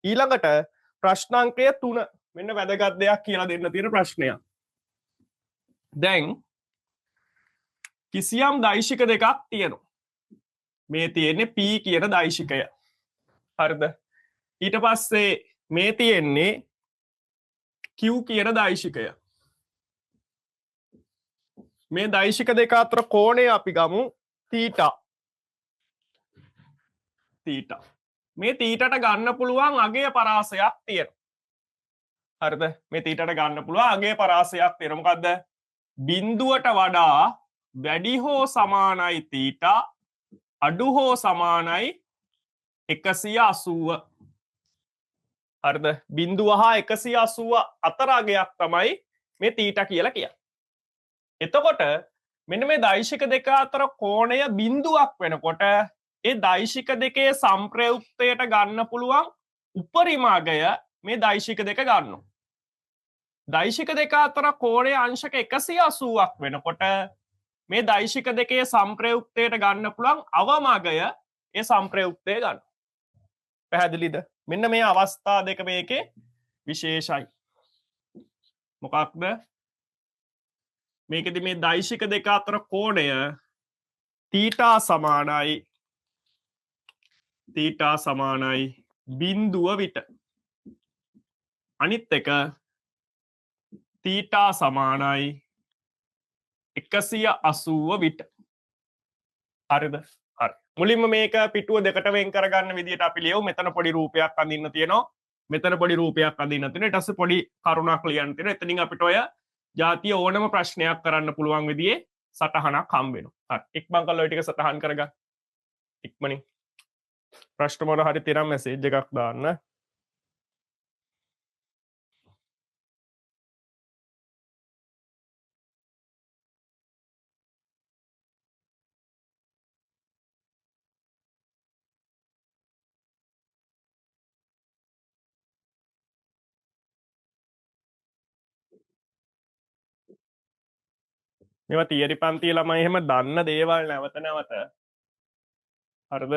ඊළඟට ප්‍රශ්නාංකය 3 මෙන්න වැදගත් දෙයක් කියලා දෙන්න තියෙන ප්‍රශ්නයක්. දැන් කිසියම් දෛශික දෙකක් තියෙනවා. මේ තියෙන්නේ P කියන දෛශිකය. හරිද? ඊට පස්සේ මේ තියෙන්නේ Q කියන දෛශිකය. මේ දෛශික දෙක අතර කෝණය අපි ගමු θ. මේ θට ගන්න පුළුවන් අගය පරාසයක් තියෙනවා. හරිද? මේ θට ගන්න පුළුවන් අගය පරාසයක් තියෙනවා. මොකද්ද? බිඳුවට වඩා වැඩි හෝ සමානයි θ, අඩු හෝ සමානයි 180. හරිද? බිඳුව හා 180 අතර අගයක් තමයි මේ θ කියලා කියන්නේ. එතකොට මෙන්න මේ දෛශික දෙක අතර කෝණය බිඳුවක් වෙනකොට ඒ දෛශික දෙකේ සංප්‍රයුක්තයට ගන්න පුළුවන් උපරිම අගය මේ දෛශික දෙක ගන්නවා. දෛශික දෙක අතර කෝණය අංශක 180ක් වෙනකොට මේ දෛශික දෙකේ සංප්‍රයුක්තයට ගන්න පුළුවන් අවම අගය ඒ සංප්‍රයුක්තය ගන්න. පැහැදිලිද? මෙන්න මේ අවස්ථා දෙක මේකේ විශේෂයි. මොකක්ද? මේකෙදි මේ දෛශික දෙක අතර කෝණය θ සමානයි බිඳුව විට. අනිත් එක θ සමානයි 180 විට. හරිද? හරි. මුලින්ම මේක පිටුව දෙකට වෙන් කරගන්න විදිහට අපි ලියමු. මෙතන පොඩි රූපයක් අඳින්න තියෙනවා. මෙතන පොඩි රූපයක් අඳින්න තියෙනවා. ඊට පස්සේ පොඩි කරුණක් ලියන්න තියෙනවා. එතනින් අපිට ඔය ජාතිය ඕනම ප්‍රශ්නයක් කරන්න පුළුවන් විදිහේ සටහනක් හම්බ වෙනවා. හරි. ඉක්මන් කරලා ඔය ටික සටහන් කරගන්න. ඉක්මනින්. ප්‍රශ්න මොන හරි තියෙනම් මැසේජ් එකක් දාන්න. මේවා තියරි පන්තියේ ළමයි එහෙම දන්න දේවල් නැවත නැවත. හරිද?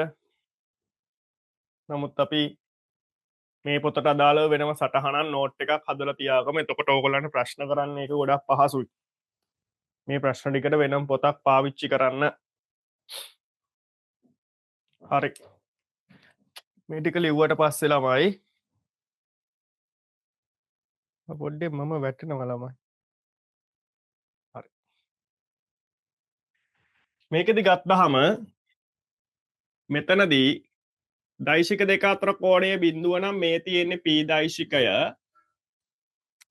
නමුත් අපි මේ පොතට අදාළව වෙනම සටහනක් නෝට් එකක් හදලා තියාගමු. එතකොට ඕගොල්ලන්ට ප්‍රශ්න කරන්න ඒක ගොඩක් පහසුයි. මේ ප්‍රශ්න ටිකට වෙනම පොතක් පාවිච්චි කරන්න. හරි. මේ ටික ලිව්වට පස්සේ ළමයි පොඩ්ඩේ මම වැටෙනවා ළමයි. හරි. මේකෙදි ගත්තාම මෙතනදී දෛශික දෙක අතර කෝණය බිඳුව නම් මේ තියෙන්නේ P දෛශිකය.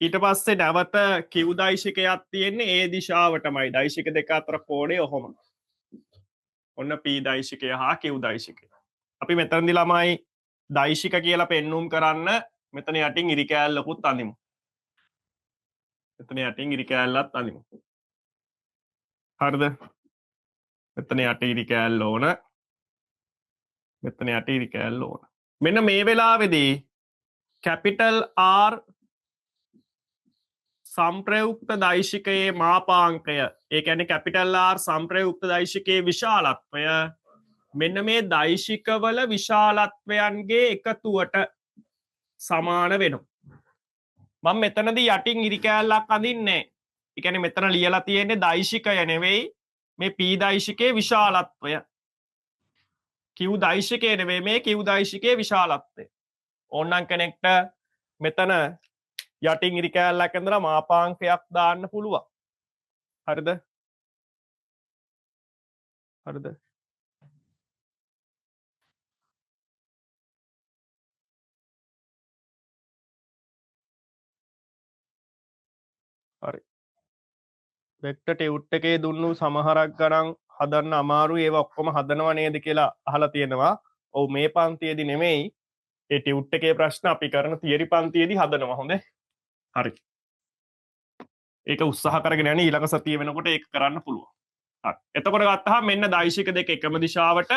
ඊට පස්සේ නැවත Q දෛශිකයක් තියෙන්නේ ඒ දිශාවටමයි. දෛශික දෙක අතර කෝණය ඔහොම. ඔන්න P දෛශිකය හා Q දෛශිකය. අපි මෙතනදී ළමයි දෛශික කියලා පෙන්눔 කරන්න මෙතන යටින් ඉරි කෑල්ලකුත් අඳිමු. මෙතන යටින් ඉරි කෑල්ලත් අඳිමු. හරිද? මෙතන යට ඉරි කෑල්ල ඕන. මෙතන යට ඉරි කෑල්ල ඕන. මෙන්න මේ වෙලාවේදී කැපිටල් R සංප්‍රයුක්ත දෛශිකයේ මාපාංකය, ඒ කියන්නේ කැපිටල් R සංප්‍රයුක්ත දෛශිකයේ විශාලත්වය මෙන්න මේ දෛශිකවල විශාලත්වයන්ගේ එකතුවට සමාන වෙනවා. මම මෙතනදී යටින් ඉරි කෑල්ලක් අඳින්නේ. ඒ කියන්නේ මෙතන ලියලා තියෙන්නේ දෛශිකය නෙවෙයි මේ P දෛශිකයේ විශාලත්වය. Q දෛශිකයේ නෙවෙයි මේ Q දෛශිකයේ විශාලත්වය. ඕනනම් කෙනෙක්ට මෙතන යටින් ඉරි කෑල්ලක් ඇඳලා මාපාංකයක් දාන්න පුළුවන්. හරිද? හරිද? හරි. වෙක්ටර් ටියුට් එකේ දුන්නු සමහරක් ගණන් හදන්න අමාරුයි. ඒවා ඔක්කොම හදනව නේද කියලා අහලා තියෙනවා. ඔව් මේ පන්තියේදී නෙමෙයි. ඒ ටියුට් එකේ ප්‍රශ්න අපි කරන තියරි පන්තියේදී හදනවා. හොඳේ. හරි. ඒක උත්සාහ කරගෙන යන්න ඊළඟ සතිය වෙනකොට ඒක කරන්න පුළුවන්. හරි. එතකොට ගත්තාම මෙන්න දෛශික දෙක එකම දිශාවට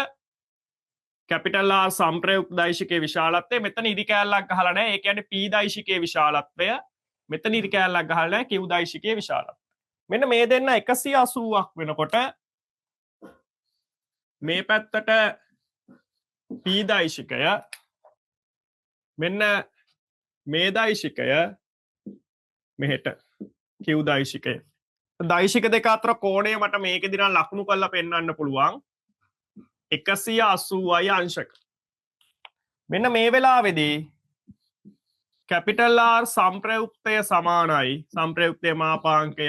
කැපිටල් R සංප්‍රයුක්ත දෛශිකයේ විශාලත්වය මෙතන ඉරි කෑල්ලක් ගහලා නැහැ. ඒ කියන්නේ P දෛශිකයේ විශාලත්වය මෙතන ඉරි කෑල්ලක් ගහලා නැහැ. Q දෛශිකයේ විශාලත්වය. මෙන්න මේ දෙන්න 180ක් වෙනකොට මේ පැත්තට P දෛශිකය මෙන්න මේ දෛශිකය මෙහෙට Q දෛශිකය. දෛශික දෙක අතර කෝණය මට මේකෙදි නම් ලකුණු කරලා පෙන්වන්න පුළුවන් 180යි අංශක. මෙන්න මේ වෙලාවේදී කැපිටල් R සම්ප්‍රයුක්තය සමානයි සම්ප්‍රයුක්තයේ මාපාංකය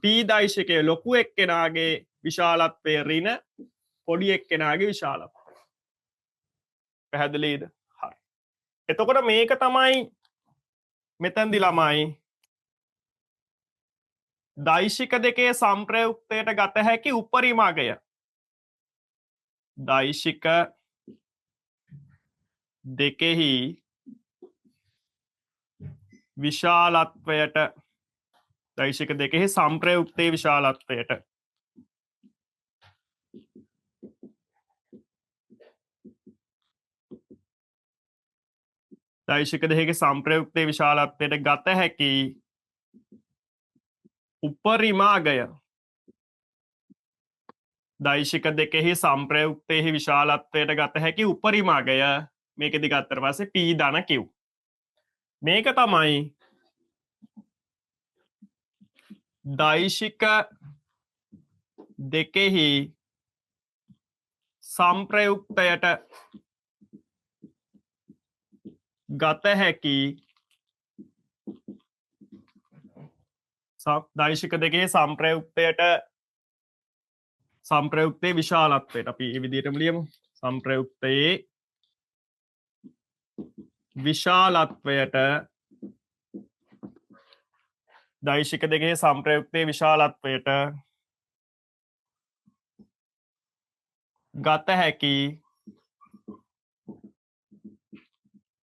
P දෛශිකයේ ලොකු එක්කෙනාගේ විශාලත්වය ඍණ පොඩි එක්කෙනාගේ විශාලත්වය. පැහැදිලිද? හරි. එතකොට මේක තමයි මෙතනදි ළමයි දෛශික දෙකේ සම්ප්‍රයුක්තයට ගත හැකි උපරිම අගය. දෛශික දෙකෙහි විශාලත්වයට දෛශික දෙකෙහි සම්ප්‍රයුක්තයේ විශාලත්වයට දෛශික දෙකේ සම්ප්‍රයුක්තයේ විශාලත්වයට ගත හැකි උපරිම අගය. දෛශික දෙකෙහි සම්ප්‍රයුක්තයේ විශාලත්වයට ගත හැකි උපරිම අගය මේකෙදි ගත්තට පස්සේ P ධන Q. මේක තමයි දෛශික දෙකෙහි සම්ප්‍රයුක්තයට ගත හැකි දෛශික දෙකේ සම්ප්‍රයුක්තයේ විශාලත්වයට අපි මේ විදිහටම ලියමු. සම්ප්‍රයුක්තයේ විශාලත්වයට දෛශික දෙකේ සම්ප්‍රයුක්තයේ විශාලත්වයට ගත හැකි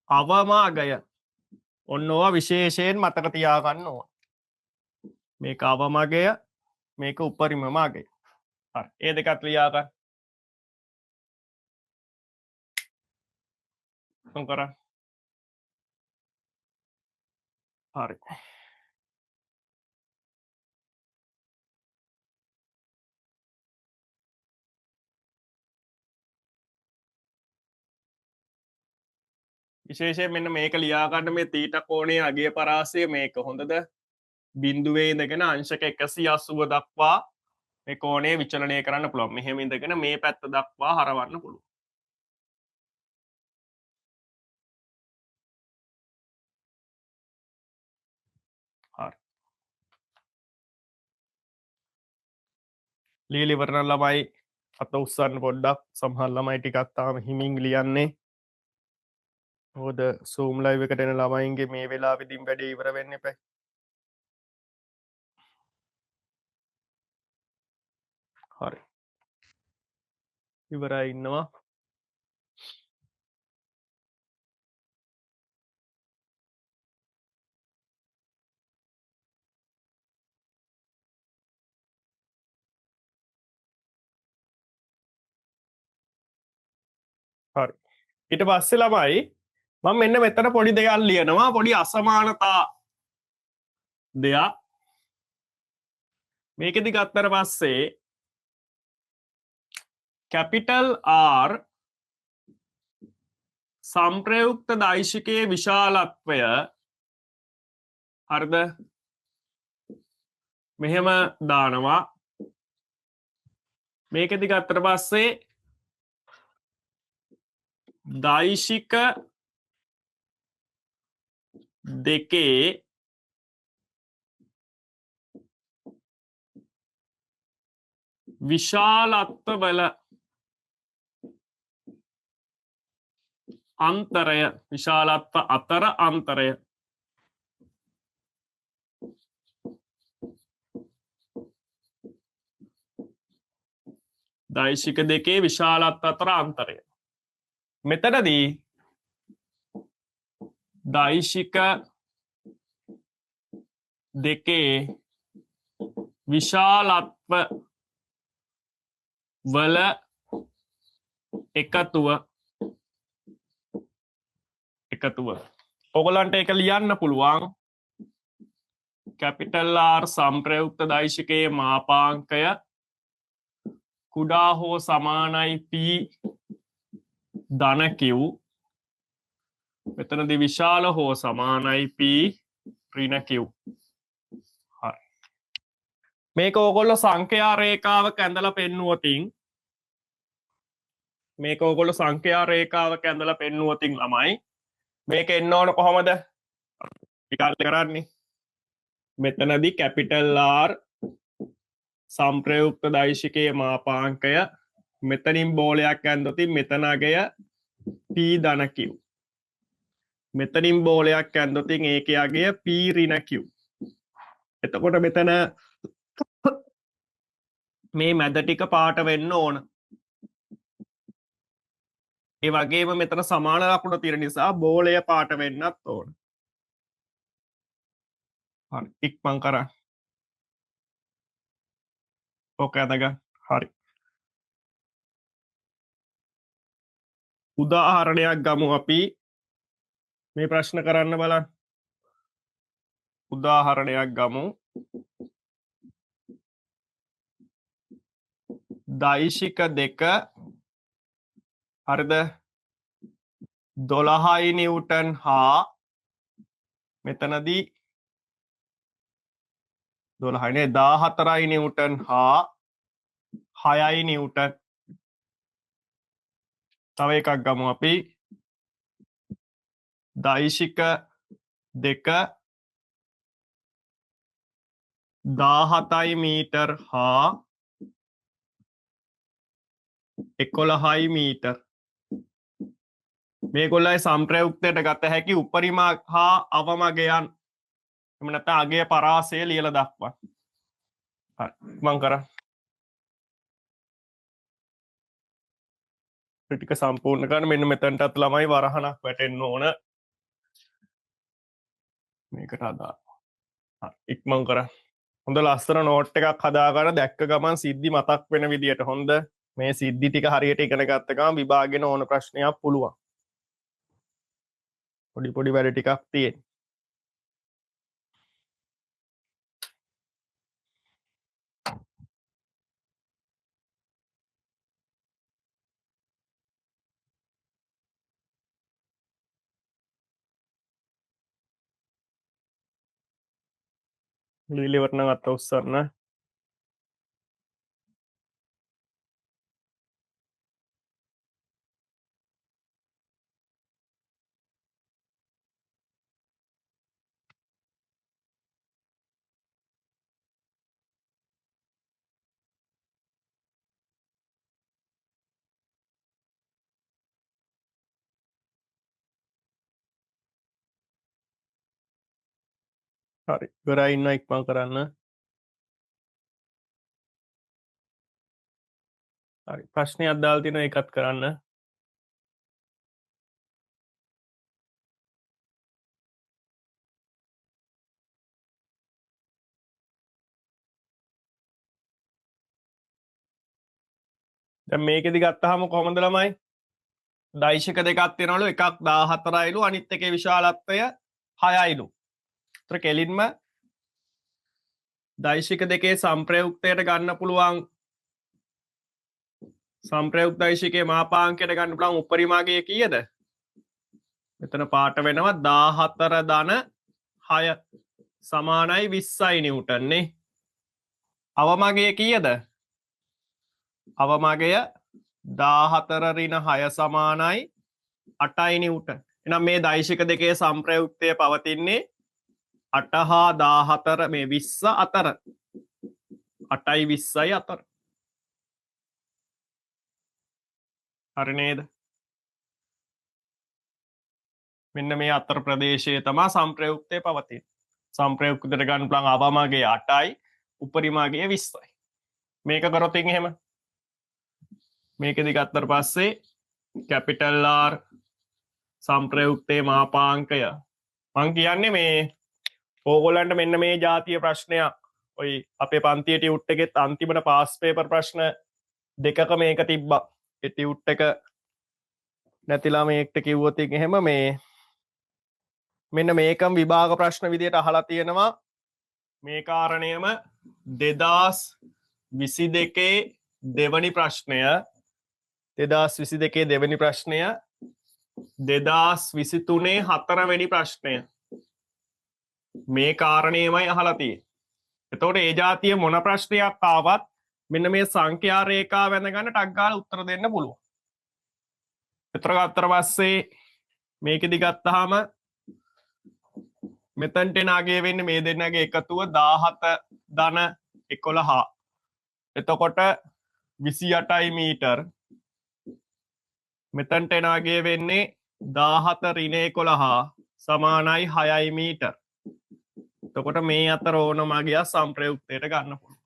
අවම අගය. ඔන්න ඕවා විශේෂයෙන් මතක තියාගන්න ඕන. මේක අවම අගය, මේක උපරිමම අගය. හරි. ඒ දෙකත් ලියා ගන්න. මොකද? හරි. විශේෂයෙන් මෙන්න මේක ලියා ගන්න මේ තීටා කෝණයේ අගය පරාසය මේක හොඳද? බිඳුවේ ඉඳගෙන අංශක 180 දක්වා මේ කෝණය විචලනය කරන්න පුළුවන්. මෙහෙම ඉඳගෙන මේ පැත්ත දක්වා හරවන්න පුළුවන්. හරි. ලියලා ඉවර නම් ළමයි අත උස්සන්න පොඩ්ඩක්. සමහර ළමයි ටිකක් තාම හිමින් ලියන්නේ. මොකද Zoom live එකට එන ළමයින්ගේ මේ වෙලාවෙදිම වැඩේ ඉවර වෙන්න එපා. හරි. ඉවරයි ඉන්නවා. හරි. ඊට පස්සේ ළමයි මම මෙන්න මෙතන පොඩි දෙයක් ලියනවා. පොඩි අසමානතා දෙයක්. මේකෙදි ගත්තට පස්සේ කැපිටල් R සම්ප්‍රයුක්ත දෛශිකයේ විශාලත්වය හරිද? මෙහෙම දානවා. මේකෙදි ගත්තට පස්සේ දෛශික දෙකේ විශාලත්ව වල අන්තරය විශාලත්ව අතර අන්තරය දෛශික දෙකේ විශාලත්ව අතර අන්තරය. මෙතනදී දෛශික දෙකේ විශාලත්ව වල එකතුව ඔයගලන්ට ඒක ලියන්න පුළුවන්. කැපිටල් R සම්ප්‍රයුක්ත දෛශිකයේ මාපාංකය කුඩා හෝ සමානයි P ධන Q මෙතනදී විශාල හෝ සමානයි p ඍණ q. හරි. මේක ඕගොල්ලෝ සංඛ්‍යා රේඛාවක ඇඳලා පෙන්නුවොතින් ළමයි මේක එන්න ඕන කොහොමද? විකල්ප කරන්නේ. මෙතනදී කැපිටල් R සංප්‍රයුක්ත දෛශිකයේ මාපාංකය මෙතනින් බෝලයක් ඇන්දොතින් මෙතන අගය p ධන q. මෙතනින් බෝලයක් ඇන්දොතින් ඒකේ අගය p ඍණ q. එතකොට මෙතන මේ මැද ටික පාට වෙන්න ඕන. ඒ වගේම මෙතන සමාන ලකුණ තියෙන නිසා බෝලය පාට වෙන්නත් ඕන. හරි ඉක්මන් කරා. ඕක අදගන්න. හරි. උදාහරණයක් ගමු අපි. මේ ප්‍රශ්න කරන්න බලන්න. උදාහරණයක් ගමු. දෛශික දෙක හරිද 12 නිව්ටන් හා මෙතනදී 12 නේ 14 නිව්ටන් හා 6 නිව්ටන්. තව එකක් ගමු අපි. දෛශික දෙක 17 මීටර් හා 11 මීටර්. මේගොල්ලයි සංප්‍රයුක්තයට ගත හැකි උපරිම හා අවම අගයන්. එහෙම නැත්නම් අගය පරාසය ලියලා දක්වන්න. හරි මම කරා. ටික සම්පූර්ණ කරන්න. මෙන්න මෙතනටත් ළමයි වරහණක් වැටෙන්න ඕන. මේකට අදාළ. හරි ඉක්මන් කරා. හොඳ ලස්සන නෝට් එකක් හදාගන්න දැක්ක ගමන් සිද්ධි මතක් වෙන විදියට. හොඳ මේ සිද්ධි ටික හරියට ඉගෙන ගත්ත ගමන් විභාගෙන ඕන ප්‍රශ්නයක් පුළුවන්. පොඩි පොඩි වැඩ ටිකක් තියෙන. ලිලිවරණ අත උස්සන්න. හරි ඉවරයි ඉන්න ඉක්මන් කරන්න. හරි ප්‍රශ්නයක් දාලා තියෙනවා ඒකත් කරන්න. දැන් මේකෙදි ගත්තාම කොහොමද ළමයි? දෛශික දෙකක් තියෙනවලු එකක් 14යිලු අනිත් එකේ විශාලත්වය 6යිලු. ඒතර කෙලින්ම දෛශික දෙකේ සංප්‍රයුක්තයට ගන්න පුළුවන් සංප්‍රයුක්ත දෛශිකයේ මාපාංකයට ගන්න පුළුවන් උපරිම අගය කීයද? මෙතන පාට වෙනවා 14 ධන 6 සමානයි 20යි නිව්ටන් නේ. අවම අගය කීයද? අවම අගය 14 ඍණ 6 සමානයි 8යි නිව්ටන්. එහෙනම් මේ දෛශික දෙකේ සංප්‍රයුක්තය පවතින්නේ 8 හා 14 මේ 20 අතර. 8යි 20යි අතර. හරි නේද? මෙන්න මේ අතර ප්‍රදේශයේ තමයි සංප්‍රයුක්තය පවතින්නේ. සංප්‍රයුක්තයට ගන්න පුළුවන් අවම අගය 8යි උපරිම අගය 20යි. මේක කරොත් එහෙම මේකෙදි ගත්තට පස්සේ කැපිටල් R සංප්‍රයුක්තයේ මාපාංකය මං කියන්නේ මේ ඕගොල්ලන්ට මෙන්න මේ ජාතිය ප්‍රශ්නයක් ඔයි අපේ පන්තියේ ටියුට් එකෙත් අන්තිමට පාස් පේපර් ප්‍රශ්න දෙකක මේක තිබ්බා. ඒ ටියුට් එක නැතිලා මේකට කිව්වොත් එහෙම මේ මෙන්න මේකම විභාග ප්‍රශ්න විදියට අහලා තියෙනවා. මේ කාරණයම 2022 දෙවනි ප්‍රශ්නය 2022 දෙවනි ප්‍රශ්නය 2023 4වෙනි ප්‍රශ්නය. මේ කාරණේමයි අහලා තියෙන්නේ. එතකොට ඒ જાතිය මොන ප්‍රශ්නයක් ආවත් මෙන්න මේ සංඛ්‍යා රේඛාව වැඳ ගන්න ටක් ගාලා උත්තර දෙන්න පුළුවන්. එතකොට ගත්තට පස්සේ මේකෙදි ගත්තාම මෙතනට නාගේ වෙන්නේ මේ දෙන්නගේ එකතුව 17 ධන 11. එතකොට 28යි මීටර. මෙතනට නාගේ වෙන්නේ 17 ඍණ 11 සමානයි 6යි මීටර. එතකොට මේ අතර ඕනම ගියා සම්ප්‍රයුක්තයට ගන්න පුළුවන්.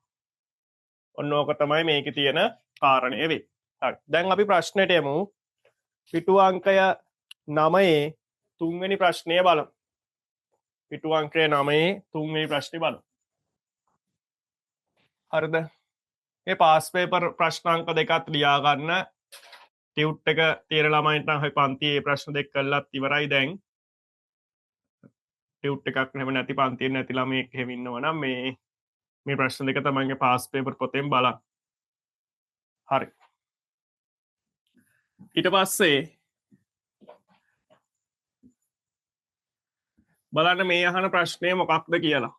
ඔන්න ඕක තමයි මේකේ තියෙන කාරණය වෙන්නේ. හරි. දැන් අපි ප්‍රශ්නෙට යමු. පිටු අංකය 9 තුන්වෙනි ප්‍රශ්නය බලමු. පිටු අංකය 9 තුන්වෙනි ප්‍රශ්නේ බලමු. හරිද? මේ පාස් පේපර් ප්‍රශ්න අංක දෙකත් ලියා ගන්න. ටියුට් එක තියෙන ළමයින්ට නම් ඔය පන්තියේ ප්‍රශ්න දෙක කළාත් ඉවරයි දැන්. ටියුට් එකක් නැම නැති පන්තියේ නැති ළමයෙක් එහෙම ඉන්නවා නම් මේ ප්‍රශ්න දෙක තමයිගේ පාස් පේපර් පොතෙන් බලන්න. හරි. ඊට පස්සේ බලන්න මේ අහන ප්‍රශ්නය මොකක්ද කියලා.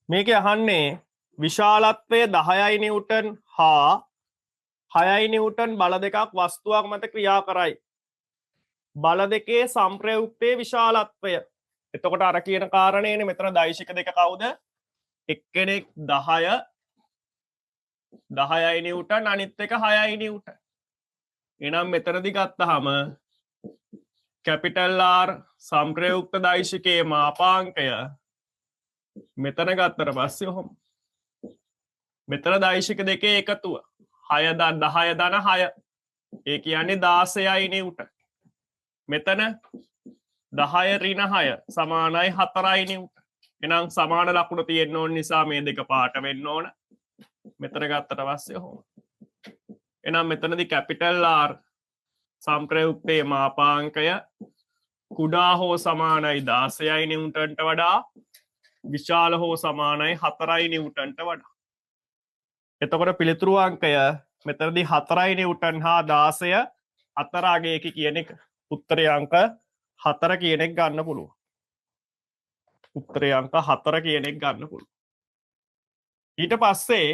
මේක අහන්නේ විශාලත්වය 10යි නිව්ටන් හා 6යි නිව්ටන් බල දෙකක් වස්තුවක් මත ක්‍රියා කරයි. බල දෙකේ සම්ප්‍රයුක්තයේ විශාලත්වය. එතකොට අර කියන කාරණේනේ මෙතන දෛශික දෙක කවුද? එක්කෙනෙක් 10යි නිව්ටන් අනිත් එක 6යි නිව්ටන්. එහෙනම් මෙතනදී ගත්තාම කැපිටල් R සම්ප්‍රයුක්ත දෛශිකයේ මාපාංකය මෙතන ගත්තට පස්සේ ඔහොම මෙතන දෛශික දෙකේ එකතුව 6 10 ධන 6 ඒ කියන්නේ 16යි නිව්ටන්. මෙතන 10 ඍණ 6 සමානයි 4යි නිව්ටන්. එහෙනම් සමාන ලකුණු තියෙන්න ඕන නිසා මේ දෙක පාට වෙන්න ඕන. මෙතන ගත්තට පස්සේ ඔහොම. එහෙනම් මෙතනදී කැපිටල් R සම්ප්‍රයුක්තයේ මාපාංකය කුඩා හෝ සමානයි 16යි නිව්ටන්ට වඩා විශාල හෝ සමානයි 4යි නිව්ටන්ට වඩා. එතකොට පිළිතුරු අංකය මෙතනදී 4යි නිව්ටන් හා 16 අතර අගයක කියන එක. උත්තරේ අංක 4 කියන එක ගන්න පුළුවන්. උත්තරේ අංක 4 කියන එක ගන්න පුළුවන්. ඊට පස්සේ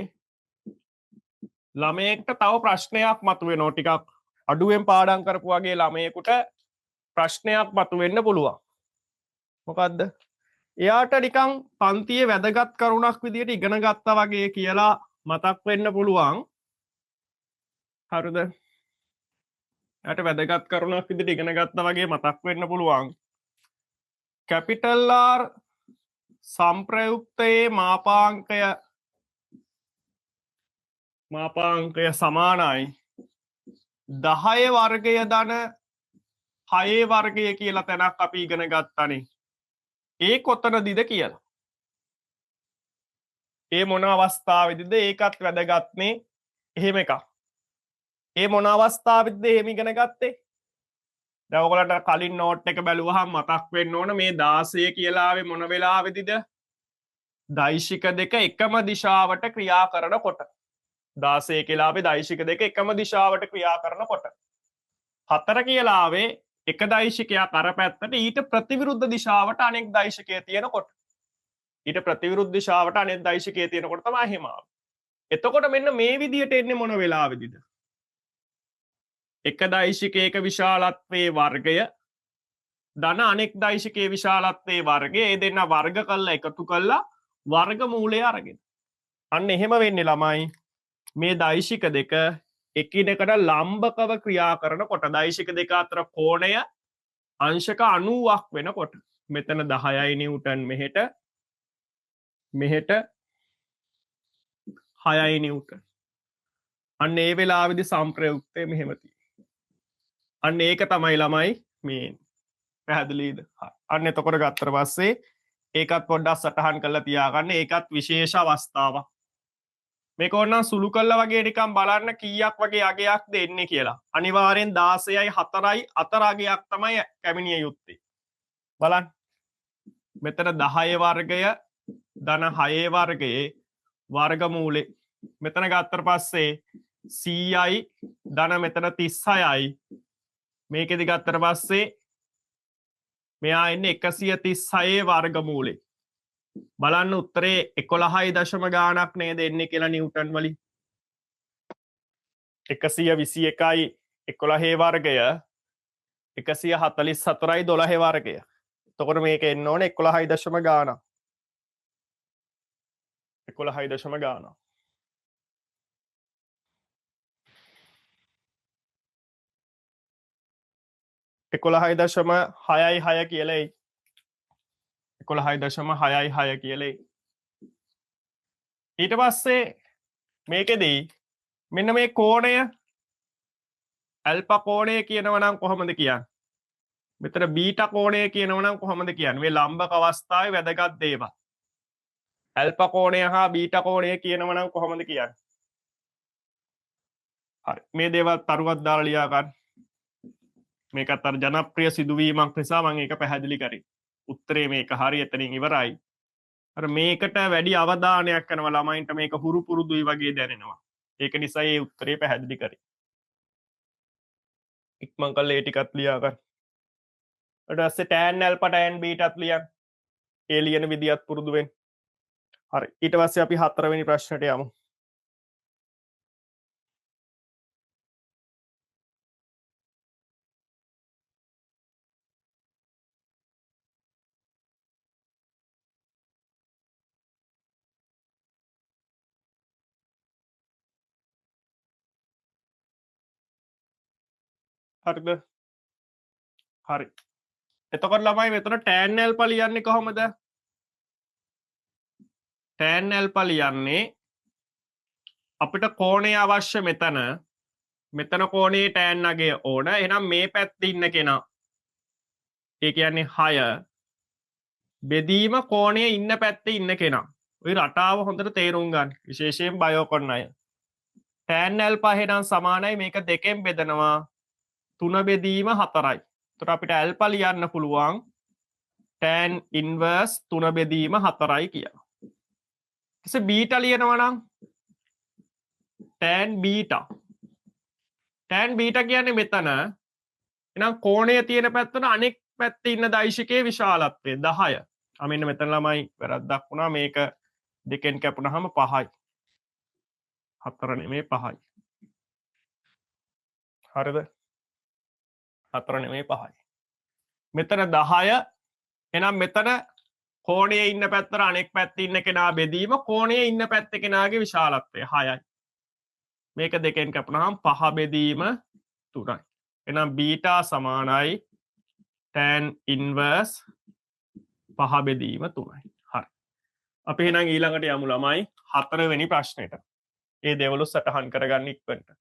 ළමයෙක්ට තව ප්‍රශ්නයක් මතුවෙනවා. ටිකක් අඩුවෙන් පාඩම් කරපු වගේ ළමයෙකුට ප්‍රශ්නයක් මතුවෙන්න පුළුවන්. මොකද්ද? එයාට නිකන් පන්තියේ වැදගත් කරුණක් විදියට ඉගෙන ගත්තා වගේ කියලා මතක් වෙන්න පුළුවන්. හරිද? එයාට වැදගත් කරුණක් විදියට ඉගෙන ගත්තා වගේ මතක් වෙන්න පුළුවන්. කැපිටල් R සම්ප්‍රයුක්තයේ මාපාංකය සමානයි 10 වර්ගය ධන 6 වර්ගය කියලා තැනක් අපි ඉගෙන ගත්තානේ. ඒ කොතනදීද කියලා. ඒ මොන අවස්ථාවේදීද ඒකත් වැදගත්නේ. එහෙම එකක්. ඒ මොන අවස්ථාවේදීද එහෙම ඉගෙන ගත්තේ? දැන් ඔයගොල්ලන්ට කලින් නෝට් එක බැලුවහම මතක් වෙන්න ඕන මේ 16 කියලා ආවේ මොන වෙලාවෙදීද? දෛශික දෙක එකම දිශාවට ක්‍රියා කරනකොට. 16 කියලා ආවේ දෛශික දෙක එකම දිශාවට ක්‍රියා කරනකොට. 4 කියලා ආවේ එක දෛශිකයක් අර පැත්තට ඊට ප්‍රතිවිරුද්ධ දිශාවට අනෙක් දෛශිකය තියෙනකොට. ඊට ප්‍රතිවිරුද්ධ දිශාවට අනෙක් දෛශිකය තියෙනකොට තමයි එහෙම ආවේ. එතකොට මෙන්න මේ විදියට එන්නේ මොන වෙලාවෙදීද? එක දෛශිකයක විශාලත්වයේ වර්ගය ධන අනෙක් දෛශිකයේ විශාලත්වයේ වර්ගය ඒ දෙන්න වර්ග කරලා එකතු කරලා වර්ගමූලය අරගෙන. අන්න එහෙම වෙන්නේ ළමයි. මේ දෛශික දෙක එකිනෙකට ලම්බකව ක්‍රියා කරනකොට දෛශික දෙක අතර කෝණය අංශක 90ක් වෙනකොට මෙතන 10යි නිව්ටන් මෙහෙට 6යි නිව්ටන්. අන්න ඒ වෙලාවේදී සම්ප්‍රයුක්තය මෙහෙම තියෙනවා. අන්න ඒක තමයි ළමයි මේ පැහැදිලිද? අන්න එතකොට ගත්තට පස්සේ ඒකත් පොඩ්ඩක් සටහන් කරලා තියාගන්න. ඒකත් විශේෂ අවස්ථාවක්. මේක ඕනනම් සුළු කළා වගේ නිකන් බලන්න කීයක් වගේ අගයක් දෙන්නේ කියලා. අනිවාර්යෙන් 16යි 4යි අතර අගයක් තමයි කැමිනිය යුත්තේ. බලන්න. මෙතන 10 වර්ගය ධන 6 වර්ගයේ වර්ගමූලේ මෙතන ගත්තට පස්සේ 100යි ධන මෙතන 36යි මේකෙදි ගත්තට පස්සේ මෙයා ඉන්නේ 136 වර්ගමූලේ බලන්න උත්තරේ 11 දශම ගාණක් නේද එන්නේ කියලා නිව්ටන් වලින් 121යි 11 වර්ගය 144යි 12 වර්ගය එතකොට මේක එන්න ඕනේ 11 දශම ගාණක් 11 දශම ගාණක් 11.66 කියලා 11.66 කියලා ඊට පස්සේ මේකෙදී මෙන්න මේ කෝණය ඇල්ෆා කෝණය කියනවා නම් කොහොමද කියන්නේ මෙතන බීටා කෝණය කියනවා නම් කොහොමද කියන්නේ මේ ලම්බක අවස්ථාවේ වැදගත් දේවල් ඇල්ෆා කෝණය හා බීටා කෝණය කියනවා නම් කොහොමද කියන්නේ හරි මේ දේවල් තරුවක් දාලා ලියා ගන්න මේකත් අර ජනප්‍රිය සිදුවීමක් නිසා මම ඒක පැහැදිලි කරේ උත්තරේ මේක හරි එතනින් ඉවරයි අර මේකට වැඩි අවධානයක් කරනවා ළමයින්ට මේක හුරු පුරුදුයි වගේ දැනෙනවා ඒක නිසා මේ උත්තරේ පැහැදිලි කරේ ඉක්මන් කළා ඒ ටිකත් ලියා ගන්න ඊට පස්සේ tan alpha tan beta ත් ලියන්න ඒ ලියන විදියත් පුරුදු වෙන්න හරි ඊට පස්සේ අපි හතරවෙනි ප්‍රශ්නට යමු හරිද හරි එතකොට ළමයි මෙතන tan alpha ලියන්නේ කොහොමද tan alpha ලියන්නේ අපිට කෝණය අවශ්‍ය මෙතන කෝණයේ tan අගය ඕන එහෙනම් මේ පැත්තේ ඉන්න කෙනා ඒ කියන්නේ 6 බෙදීම කෝණයේ ඉන්න පැත්තේ ඉන්න කෙනා ওই රටාව හොඳට තේරුම් ගන්න විශේෂයෙන් බයෝ කරන අය tan alpha එහෙනම් සමානයි මේක දෙකෙන් බෙදනවා 3 බෙදීම 4යි එතකොට අපිට alpha ලියන්න පුළුවන් tan inverse 3 බෙදීම 4යි කියලා ඊට බීටා ලියනවා නම් tan beta කියන්නේ මෙතන එහෙනම් කෝණය තියෙන පැත්තට අනෙක් පැත්තේ ඉන්න දෛශිකයේ විශාලත්වය 10 මෙන්න මෙතන ළමයි වැරද්දක් වුණා මේක දෙකෙන් කැපුණාම 5යි 4 නෙමෙයි 5යි හරිද 4 නෙමෙයි 5යි මෙතන 10 එහෙනම් මෙතන කෝණයේ ඉන්න පැත්තට අනෙක් පැත්තේ ඉන්න කෙනා බෙදීම කෝණයේ ඉන්න පැත්තේ කෙනාගේ විශාලත්වය 6යි මේක දෙකෙන් කැපුණාම 5 බෙදීම 3යි එහෙනම් බීටා සමානයි tan inverse 5 බෙදීම 3යි හරි අපි එහෙනම් ඊළඟට යමු ළමයි 4 වෙනි ප්‍රශ්නෙට ඒ දේවලු සටහන් කරගන්න ඉක්මනට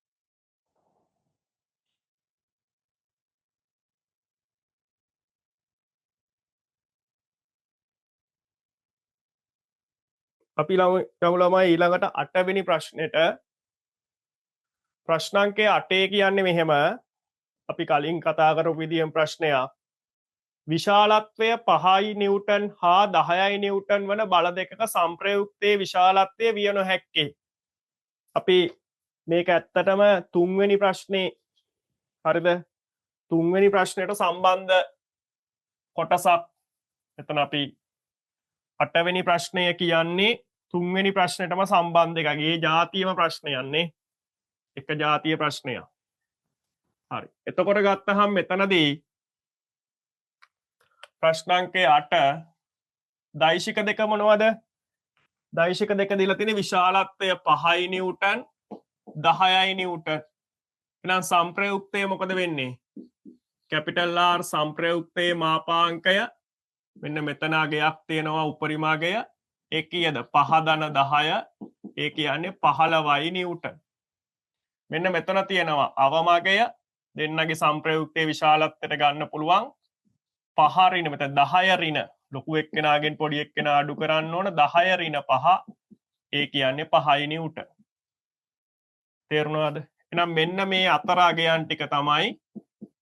අපි යමු ළමයි ඊළඟට 8 වෙනි ප්‍රශ්නෙට ප්‍රශ්නාංකය 8 කියන්නේ මෙහෙම අපි කලින් කතා කරපු විදිහම ප්‍රශ්නයක් විශාලත්වය 5යි නිව්ටන් හා 10යි නිව්ටන් වන බල දෙකක සංප්‍රයුක්තයේ විශාලත්වය විය නොහැක්කේ අපි මේක ඇත්තටම 3 වෙනි ප්‍රශ්නේ හරිද 3 වෙනි ප්‍රශ්නයට සම්බන්ධ කොටසක් එතන අපි 8 වෙනි ප්‍රශ්නය කියන්නේ 3 වෙනි ප්‍රශ්නෙටම සම්බන්ධ එකක්. ඒ ජාතියම ප්‍රශ්නයන්නේ. එක ජාතිය ප්‍රශ්නයක්. හරි. එතකොට ගත්තහම මෙතනදී ප්‍රශ්නාංකය 8 දෛශික දෙක මොනවද? දෛශික දෙක දීලා තියෙන විශාලත්වය 5යි නිව්ටන් 10යි නිව්ටන්. එහෙනම් සංප්‍රයුක්තය මොකද වෙන්නේ? කැපිටල් R සංප්‍රයුක්තයේ මාපාංකය මෙන්න මෙතන අගයක් තියෙනවා උපරිම අගය ඒ කීයද 5-10 ඒ කියන්නේ 15යි නිව්ටන් මෙන්න මෙතන තියෙනවා අවම අගය දෙන්නගේ සංප්‍රයුක්තයේ විශාලත්වයට ගන්න පුළුවන් 5 ඍණ මෙතන 10 ඍණ ලොකු එක්කෙනාගෙන් පොඩි එක්කෙනා අඩු කරන්න ඕන 10 ඍණ 5 ඒ කියන්නේ 5යි නිව්ටන් තේරුණාද එහෙනම් මෙන්න මේ අතර අගයන් ටික තමයි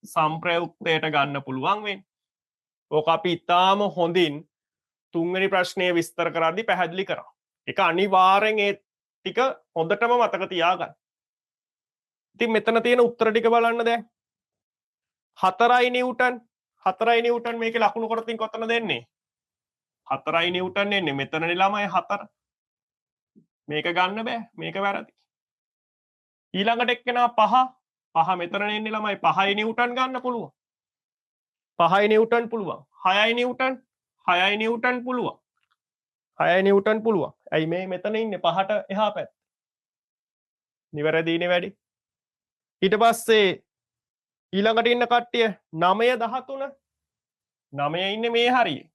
සංප්‍රයුක්තයට ගන්න පුළුවන් වෙන්නේ ඕක අපි ඉතාම හොඳින් 3 වෙනි ප්‍රශ්නය විස්තර කරද්දී පැහැදිලි කරා ඒක අනිවාර්යෙන් ඒ ටික හොඳටම මතක තියාගන්න ඉතින් මෙතන තියෙන උත්තර ටික බලන්න දැන් 4යි නිව්ටන් මේකේ ලකුණු කොටසින් කොතනද එන්නේ 4යි නිව්ටන් එන්නේ මෙතනනේ ළමයි 4 මේක ගන්න බෑ මේක වැරදි ඊළඟට එක්කෙනා 5 මෙතන එන්නේ ළමයි 5යි නිව්ටන් ගන්න පුළුවන් 5යි නිව්ටන් පුළුවන් 6යි නිව්ටන් පුළුවන් 6යි නිව්ටන් පුළුවන් ඇයි මේ මෙතන ඉන්නේ 5ට එහා පැත්ත නිවැරදිනේ වැඩි ඊට පස්සේ ඊළඟට ඉන්න කට්ටිය 9 13 9 ඉන්නේ මේ හරියේ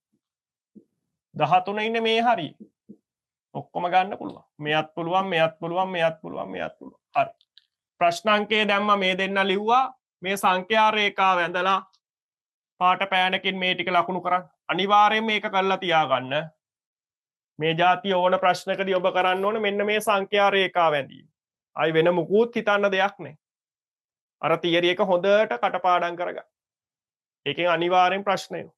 13 ඉන්නේ මේ හරියේ ඔක්කොම ගන්න පුළුවන් මෙයත් පුළුවන් හරි ප්‍රශ්නාංකයේ දැම්ම මේ දෙන්න ලිව්වා මේ සංඛ්‍යා රේඛාව ඇඳලා පාට පෑනකින් මේ ටික ලකුණු කරන්න අනිවාර්යෙන් මේක කරලා තියාගන්න මේ જાතිය ඕන ප්‍රශ්නකදී ඔබ කරන්න ඕන මෙන්න මේ සංඛ්‍යා රේඛාව ඇඳීම අයි වෙන මුකුත් හිතන්න දෙයක් නැහැ අර තියරි එක හොඳට කටපාඩම් කරගන්න ඒකෙන් අනිවාර්යෙන් ප්‍රශ්න එනවා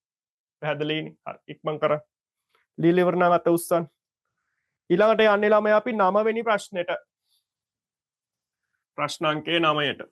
පැහැදිලිනේ හරි ඉක්මන් කර ලීලා ඉවර නම් අත උස්සන්න ඊළඟට යන්නේ ළමයි අපි 9 වෙනි ප්‍රශ්නෙට ප්‍රශ්නාංකය 9ට